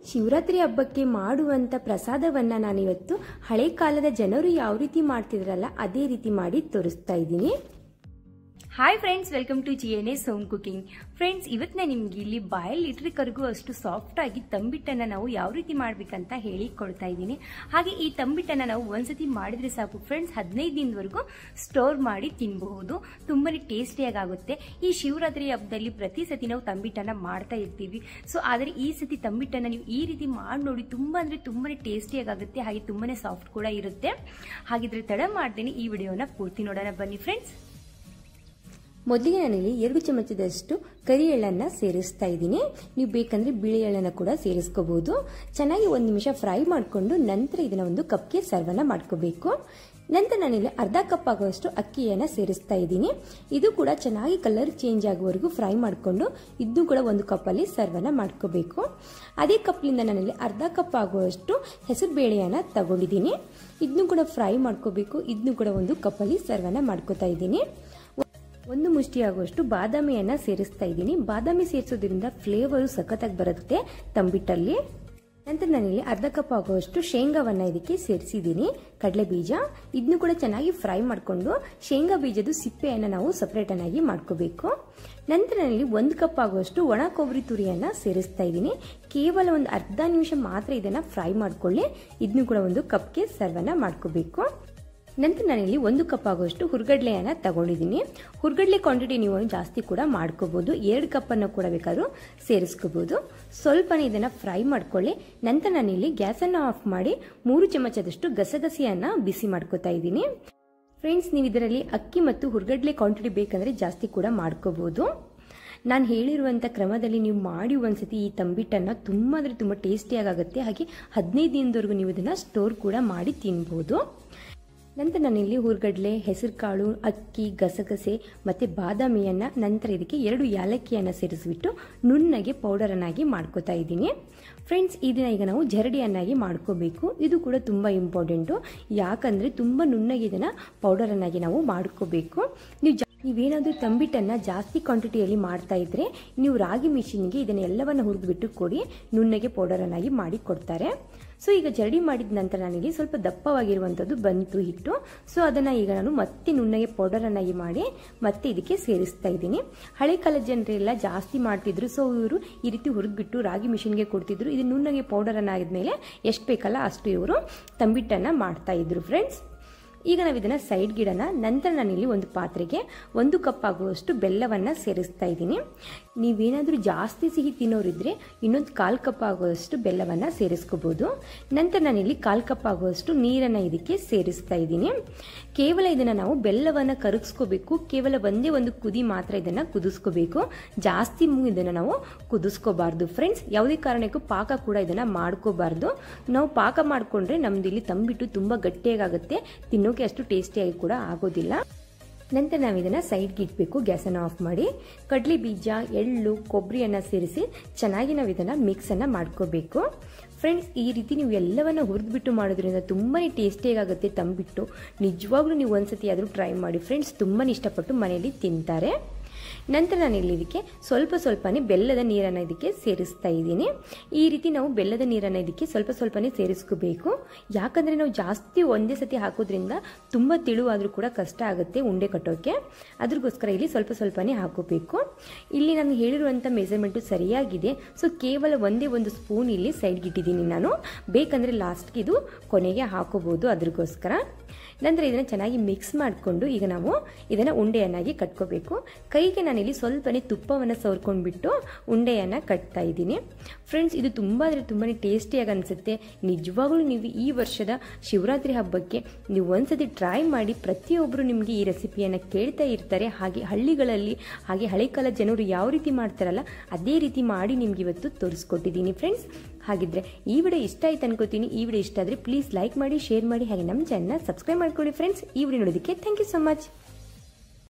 ಶಿವರಾತ್ರಿ ಹಬ್ಬಕ್ಕೆ ಮಾಡುವಂತ ಪ್ರಸಾದವನ್ನ ನಾನು ಇವತ್ತು ಹಳೆ ಕಾಲದ ಜನರು ಯಾವ ರೀತಿ ಮಾಡ್ತಿದ್ರಲ್ಲ ಅದೇ ರೀತಿ ಮಾಡಿ ತೋರಿಸ್ತಾ ಇದ್ದೀನಿ. Hi friends, welcome to GNS home cooking. Friends, ಇವತ್ತು ನಾನು ನಿಮ್ಗೆ ಇಲ್ಲಿ ಬಾಯಲ್ಲಿ ಇಟ್ರಿಕರೆಗೂ ಅಷ್ಟು ಸಾಫ್ಟ್ ಆಗಿ ತಂಬಿಟ್ಟನ್ನ ನಾವು ಯಾವ ರೀತಿ ಮಾಡ್ಬೇಕಂತ ಹೇಳಿ ಕೊಡ್ತಾ ಇದ್ದೀನಿ. ಹಾಗೆ ಈ ತಂಬಿಟ್ಟನ್ನ ನಾವು ಒಂದ್ಸತಿ ಮಾಡಿದ್ರೆ ಸಾಕು ಫ್ರೆಂಡ್ಸ್, 15 ದಿನದವರೆಗೂ ಸ್ಟೋರ್ ಮಾಡಿ ತಿನ್ನಬಹುದು. ತುಂಬಾನೇ ಟೇಸ್ಟಿಯಾಗಿ ಆಗುತ್ತೆ. ಈ ಶಿವರಾತ್ರಿ ಹಬ್ಬದಲ್ಲಿ ಪ್ರತಿ ಸತಿ ನಾವು ತಂಬಿಟ್ಟನ್ನ ಮಾಡ್ತಾ ಇರ್ತೀವಿ. ಸೊ ಆದರೆ ಈ ಸತಿ ತಂಬಿಟ್ಟನ್ನ ನೀವು ಈ ರೀತಿ ಮಾಡಿ ನೋಡಿ, ತುಂಬಾ ಅಂದ್ರೆ ತುಂಬಾನೇ ಟೇಸ್ಟಿಯಾಗಿ ಆಗುತ್ತೆ. ಹಾಗೆ ತುಂಬಾನೇ ಸಾಫ್ಟ್ ಕೂಡ ಇರುತ್ತೆ. ಹಾಗಿದ್ರೆ ತಡ ಮಾಡ್ತೀನಿ, ಈ ವಿಡಿಯೋನ ಪೂರ್ತಿ ನೋಡೋಣ ಬನ್ನಿ ಫ್ರೆಂಡ್ಸ್. ಮೊದಲಿಗೆ ನಾನಿಲ್ಲಿ 2 ಚಮಚದಷ್ಟು ಕರಿ ಎಳ್ಳನ್ನ ಸೇರಿಸ್ತಾ ಇದ್ದೀನಿ. ನೀವು ಬೇಕಂದ್ರೆ ಬಿಳಿ ಎಳ್ಳನ್ನ ಕೂಡ ಸೇರಿಸ್ಕೋಬಹುದು. ಚೆನ್ನಾಗಿ 1 ನಿಮಿಷ ಫ್ರೈ ಮಾಡಿಕೊಂಡು ನಂತರ ಇದನ್ನ ಒಂದು ಕಪ್ಗೆ ಸರ್ವನ್ನ ಮಾಡ್ಕೋಬೇಕು. ನಂತರ ನಾನಿಲ್ಲಿ ಅರ್ಧ ಕಪ್ ಆಗುವಷ್ಟು ಅಕ್ಕಿಯನ್ನ ಸೇರಿಸ್ತಾ ಇದ್ದೀನಿ. ಇದು ಕೂಡ ಚೆನ್ನಾಗಿ ಕಲರ್ ಚೇಂಜ್ ಆಗುವವರೆಗೂ ಫ್ರೈ ಮಾಡಿಕೊಂಡು ಇದನ್ನು ಕೂಡ 1 ಕಪ್ ಅಲ್ಲಿ ಸರ್ವನ್ನ ಮಾಡ್ಕೋಬೇಕು. ಅದೇ ಕಪ್ಲಿಂದ ನಾನಿಲ್ಲಿ ಅರ್ಧ ಕಪ್ ಆಗುವಷ್ಟು ಹೆಸರು ಬೇಳೆಯನ್ನ ತಗೊಂಡಿದ್ದೀನಿ. ಇದನ್ನು ಕೂಡ ಫ್ರೈ ಮಾಡ್ಕೋಬೇಕು. ಇದನ್ನು ಕೂಡ 1 ಕಪ್ ಅಲ್ಲಿ ಸರ್ವನ್ನ ಮಾಡ್ಕೋತಾ ಇದ್ದೀನಿ. 1 ಮುಷ್ಟಿ ಆಗುವಷ್ಟು ಬಾದಾಮಿಯನ್ನ ಸೇರಿಸ್ತಾ ಇದ್ದೀನಿ. ಬಾದಾಮಿ ಸೇರಿಸೋದ್ರಿಂದ ಫ್ಲೇವರು ಸಖತ್ತಾಗಿ ಬರುತ್ತೆ ತಂಬಿಟ್ಟಲ್ಲಿ. ನಂತರ ನಾನಿಲ್ಲಿ ಅರ್ಧ ಕಪ್ ಆಗುವಷ್ಟು ಶೇಂಗಾವನ್ನ ಇದಕ್ಕೆ ಸೇರಿಸಿದ್ದೀನಿ. ಕಡಲೆ ಬೀಜ ಇದನ್ನು ಕೂಡ ಚೆನ್ನಾಗಿ ಫ್ರೈ ಮಾಡಿಕೊಂಡು ಶೇಂಗಾ ಬೀಜದ ಸಿಪ್ಪೆಯನ್ನ ನಾವು ಸಪರೇಟ್ ಆಗಿ ಮಾಡ್ಕೋಬೇಕು. ನಂತರ ನಾನಿಲ್ಲಿ 1 ಕಪ್ ಆಗುವಷ್ಟು ಒಣ ಕೊಬ್ಬರಿ ತುರಿಯನ್ನ ಸೇರಿಸ್ತಾ ಇದ್ದೀನಿ. ಕೇವಲ ಒಂದು ಅರ್ಧ ನಿಮಿಷ ಮಾತ್ರ ಇದನ್ನ ಫ್ರೈ ಮಾಡ್ಕೊಳ್ಳಿ. ಇದನ್ನು ಕೂಡ 1 ಕಪ್ಗೆ ಸರ್ವನ್ನ ಮಾಡ್ಕೋಬೇಕು. ನಂತರ ನಾನಿಲ್ಲಿ 1 ಕಪ್ ಆಗುವಷ್ಟು ಹುರ್ಗಡ್ಲೆಯನ್ನ ತಗೊಂಡಿದ್ದೀನಿ. ಹುರ್ಗಡ್ಲೆ ಕ್ವಾಂಟಿಟಿ ನೀವು ಜಾಸ್ತಿ ಕೂಡ ಮಾಡ್ಕೋಬಹುದು. 2 ಕಪ್ ಅನ್ನು ಕೂಡ ಬೇಕಾದ್ರೂ ಸೇರಿಸ್ಕೋಬಹುದು. ಸ್ವಲ್ಪನೇ ಇದನ್ನ ಫ್ರೈ ಮಾಡ್ಕೊಳ್ಳಿ. ನಂತರ ನಾನಿಲ್ಲಿ ಗ್ಯಾಸ್ ಅನ್ನು ಆಫ್ ಮಾಡಿ 3 ಚಮಚದಷ್ಟು ಗಸಗಸೆಯನ್ನ ಬಿಸಿ ಮಾಡ್ಕೋತಾ ಇದ್ದೀನಿ. ಫ್ರೆಂಡ್ಸ್, ನೀವು ಇದರಲ್ಲಿ ಅಕ್ಕಿ ಮತ್ತು ಹುರ್ಗಡ್ಲೆ ಕ್ವಾಂಟಿಟಿ ಬೇಕಂದ್ರೆ ಜಾಸ್ತಿ ಕೂಡ ಮಾಡ್ಕೋಬಹುದು. ನಾನು ಹೇಳಿರುವಂಥ ಕ್ರಮದಲ್ಲಿ ನೀವು ಮಾಡಿ ಒಂದ್ಸತಿ ಈ ತಂಬಿಟ್ಟನ್ನ ತುಂಬ ಅಂದರೆ ತುಂಬ ಟೇಸ್ಟಿಯಾಗಿ ಆಗುತ್ತೆ. ಹಾಗೆ 15 ದಿನದವರೆಗೂ ನೀವು ಇದನ್ನ ಸ್ಟೋರ್ ಕೂಡ ಮಾಡಿ ತಿನ್ಬಹುದು. ನಂತರ ನಾನಿಲ್ಲಿ ಹುರ್ಗಡ್ಲೆ, ಹೆಸರು ಕಾಳು, ಅಕ್ಕಿ, ಗಸಗಸೆ ಮತ್ತು ಬಾದಾಮಿಯನ್ನ ನಂತರ ಇದಕ್ಕೆ 2 ಯಾಲಕ್ಕಿಯನ್ನು ಸೇರಿಸ್ಬಿಟ್ಟು ನುಣ್ಣಗೆ ಪೌಡರನ್ನಾಗಿ ಮಾಡ್ಕೋತಾ ಇದ್ದೀನಿ. ಫ್ರೆಂಡ್ಸ್, ಇದನ್ನ ಈಗ ನಾವು ಜರಡಿಯನ್ನಾಗಿ ಮಾಡ್ಕೋಬೇಕು. ಇದು ಕೂಡ ತುಂಬ ಇಂಪಾರ್ಟೆಂಟು. ಯಾಕಂದರೆ ತುಂಬ ನುಣ್ಣಗೆ ಇದನ್ನು ಪೌಡರನ್ನಾಗಿ ನಾವು ಮಾಡ್ಕೋಬೇಕು. ನೀವೇನಾದರೂ ತಂಬಿಟ್ಟನ್ನು ಜಾಸ್ತಿ ಕ್ವಾಂಟಿಟಿಯಲ್ಲಿ ಮಾಡ್ತಾ ಇದ್ರೆ ನೀವು ರಾಗಿ ಮಿಷಿನ್ಗೆ ಇದನ್ನೆಲ್ಲವನ್ನು ಹುರಿದ್ಬಿಟ್ಟು ಕೊಡಿ, ನುಣ್ಣಗೆ ಪೌಡರನ್ನಾಗಿ ಮಾಡಿ ಕೊಡ್ತಾರೆ. ಸೊ ಈಗ ಜರಡಿ ಮಾಡಿದ ನಂತರ ನನಗೆ ಸ್ವಲ್ಪ ದಪ್ಪವಾಗಿರುವಂಥದ್ದು ಬಂತು ಹಿಟ್ಟು. ಸೊ ಅದನ್ನು ಈಗ ನಾನು ಮತ್ತೆ ನುಣ್ಣಗೆ ಪೌಡರನ್ನಾಗಿ ಮಾಡಿ ಮತ್ತೆ ಇದಕ್ಕೆ ಸೇರಿಸ್ತಾ ಇದ್ದೀನಿ. ಹಳೆ ಕಾಲದ ಜನರೆಲ್ಲ ಜಾಸ್ತಿ ಮಾಡ್ತಿದ್ರು. ಸೊ ಇವರು ಈ ರೀತಿ ಹುರಿದ್ಬಿಟ್ಟು ರಾಗಿ ಮಿಷಿನ್ಗೆ ಕೊಡ್ತಿದ್ರು. ಇದು ನುಣ್ಣಗೆ ಪೌಡರನ್ನಾಗಿದ್ಮೇಲೆ ಎಷ್ಟು ಬೇಕಲ್ಲ ಅಷ್ಟು ಇವರು ತಂಬಿಟ್ಟನ್ನು ಮಾಡ್ತಾ ಇದ್ರು ಫ್ರೆಂಡ್ಸ್. ಈಗ ನಾವು ಇದನ್ನ ಸೈಡ್ಗೆ ಇಡೋಣ. ನಂತರ ನಾನಿಲ್ಲಿ 1 ಪಾತ್ರೆಗೆ 1 ಕಪ್ ಆಗುವಷ್ಟು ಬೆಲ್ಲವನ್ನು ಸೇರಿಸ್ತಾ ಇದ್ದೀನಿ. ನೀವೇನಾದರೂ ಜಾಸ್ತಿ ಸಿಹಿ ತಿನ್ನೋರಿದ್ರೆ ಇನ್ನೊಂದು 1/4 ಕಪ್ ಆಗುವಷ್ಟು ಬೆಲ್ಲವನ್ನು ಸೇರಿಸ್ಕೋಬಹುದು. ನಂತರ ನಾನಿಲ್ಲಿ 1/4 ಕಪ್ ಆಗುವಷ್ಟು ನೀರನ್ನು ಇದಕ್ಕೆ ಸೇರಿಸ್ತಾ ಇದ್ದೀನಿ. ಕೇವಲ ಇದನ್ನು ನಾವು ಬೆಲ್ಲವನ್ನು ಕರಗಿಸ್ಕೋಬೇಕು. ಕೇವಲ ಒಂದೇ ಒಂದು ಕುದಿ ಮಾತ್ರ ಇದನ್ನು ಕುದಿಸ್ಕೋಬೇಕು. ಜಾಸ್ತಿ ಇದನ್ನು ನಾವು ಕುದಿಸ್ಕೋಬಾರ್ದು ಫ್ರೆಂಡ್ಸ್. ಯಾವುದೇ ಕಾರಣಕ್ಕೂ ಪಾಕ ಕೂಡ ಇದನ್ನು ಮಾಡ್ಕೋಬಾರ್ದು. ನಾವು ಪಾಕ ಮಾಡಿಕೊಂಡ್ರೆ ನಮ್ದು ಇಲ್ಲಿ ತಂಬಿಟ್ಟು ತುಂಬ ಗಟ್ಟಿಯಾಗುತ್ತೆ, ತಿನ್ನೋಕೆ ಅಷ್ಟು ಟೇಸ್ಟಿಯಾಗಿ ಕೂಡ ಆಗೋದಿಲ್ಲ. ನಂತರ ನಾವು ಇದನ್ನ ಸೈಡ್ಗೆ ಇಟ್ಬೇಕು. ಗ್ಯಾಸನ್ನು ಆಫ್ ಮಾಡಿ ಕಡಲೆ ಬೀಜ, ಎಳ್ಳು, ಕೊಬ್ಬರಿಯನ್ನ ಸೇರಿಸಿ ಚೆನ್ನಾಗಿ ನಾವು ಇದನ್ನ ಮಿಕ್ಸ್ ಅನ್ನ ಮಾಡ್ಕೋಬೇಕು. ಫ್ರೆಂಡ್ಸ್, ಈ ರೀತಿ ನೀವು ಎಲ್ಲವನ್ನ ಹುರಿದ್ಬಿಟ್ಟು ಮಾಡೋದ್ರಿಂದ ತುಂಬಾನೇ ಟೇಸ್ಟಿಯಾಗಿ ಆಗುತ್ತೆ ತಂಬಿಟ್ಟು. ನಿಜವಾಗ್ಲೂ ನೀವು ಒಂದ್ಸತಿ ಆದರೂ ಟ್ರೈ ಮಾಡಿ ಫ್ರೆಂಡ್ಸ್, ತುಂಬಾನೇ ಇಷ್ಟಪಟ್ಟು ಮನೆಯಲ್ಲಿ ತಿಂತಾರೆ. ನಂತರ ನಾನು ಇಲ್ಲಿ ಇದಕ್ಕೆ ಸ್ವಲ್ಪನೇ ಬೆಲ್ಲದ ನೀರನ್ನು ಇದಕ್ಕೆ ಸೇರಿಸ್ತಾ ಇದ್ದೀನಿ. ಈ ರೀತಿ ನಾವು ಬೆಲ್ಲದ ನೀರನ್ನು ಇದಕ್ಕೆ ಸ್ವಲ್ಪನೇ ಸೇರಿಸ್ಕೋಬೇಕು. ಯಾಕಂದರೆ ನಾವು ಜಾಸ್ತಿ ಒಂದೇ ಸತಿ ಹಾಕೋದ್ರಿಂದ ತುಂಬ ತೆಳುವಾದರೂ ಕೂಡ ಕಷ್ಟ ಆಗುತ್ತೆ ಉಂಡೆ ಕಟ್ಟೋಕ್ಕೆ. ಅದ್ರಗೋಸ್ಕರ ಇಲ್ಲಿ ಸ್ವಲ್ಪನೇ ಹಾಕೋಬೇಕು. ಇಲ್ಲಿ ನಾನು ಹೇಳಿರುವಂಥ ಮೆಜರ್ಮೆಂಟು ಸರಿಯಾಗಿದೆ. ಸೊ ಕೇವಲ ಒಂದೇ ಒಂದು ಸ್ಪೂನ್ ಇಲ್ಲಿ ಸೈಡ್ಗೆ ಇಟ್ಟಿದ್ದೀನಿ ನಾನು. ಬೇಕಂದರೆ ಲಾಸ್ಟ್ಗೆ ಇದು ಕೊನೆಗೆ ಹಾಕೋಬಹುದು. ಅದ್ರಗೋಸ್ಕರ ನಂತರ ಇದನ್ನು ಚೆನ್ನಾಗಿ ಮಿಕ್ಸ್ ಮಾಡಿಕೊಂಡು ಈಗ ನಾವು ಇದನ್ನು ಉಂಡೆಯನ್ನಾಗಿ ಕಟ್ಕೋಬೇಕು. ಕೈಗೆ ನಾನಿಲ್ಲಿ ಸ್ವಲ್ಪನೇ ತುಪ್ಪವನ್ನು ಸವರ್ಕೊಂಡ್ಬಿಟ್ಟು ಉಂಡೆಯನ್ನು ಕಟ್ತಾ ಇದ್ದೀನಿ. ಫ್ರೆಂಡ್ಸ್, ಇದು ತುಂಬ ಅಂದರೆ ತುಂಬಾ ಟೇಸ್ಟಿಯಾಗಿ ಅನಿಸುತ್ತೆ. ನಿಜವಾಗ್ಲೂ ನೀವು ಈ ವರ್ಷದ ಶಿವರಾತ್ರಿ ಹಬ್ಬಕ್ಕೆ ನೀವು ಒಂದ್ಸತಿ ಟ್ರೈ ಮಾಡಿ. ಪ್ರತಿಯೊಬ್ಬರು ನಿಮಗೆ ಈ ರೆಸಿಪಿಯನ್ನು ಕೇಳ್ತಾ ಇರ್ತಾರೆ. ಹಾಗೆ ಹಳ್ಳಿಗಳಲ್ಲಿ ಹಾಗೆ ಹಳೆ ಕಾಲ ಜನರು ಯಾವ ರೀತಿ ಮಾಡ್ತಾರಲ್ಲ ಅದೇ ರೀತಿ ಮಾಡಿ ನಿಮ್ಗೆ ಇವತ್ತು ತೋರಿಸ್ಕೊಟ್ಟಿದ್ದೀನಿ ಫ್ರೆಂಡ್ಸ್. ಹಾಗಿದ್ರೆ ಈ ವಿಡಿಯೋ ಇಷ್ಟ ಆಯ್ತು ಅನ್ಕೋತೀನಿ. ಈ ವಿಡಿಯೋ ಇಷ್ಟ ಆದರೆ ಪ್ಲೀಸ್ ಲೈಕ್ ಮಾಡಿ, ಶೇರ್ ಮಾಡಿ, ಹಾಗೆ ನಮ್ಮ ಚಾನಲ್ನ ಸಬ್ಸ್ಕ್ರೈಬ್ ಮಾಡ್ಕೊಳ್ಳಿ ಫ್ರೆಂಡ್ಸ್. ಈ ವಿಡಿಯೋ ನೋಡೋದಕ್ಕೆ ಥ್ಯಾಂಕ್ ಯು ಸೊ ಮಚ್.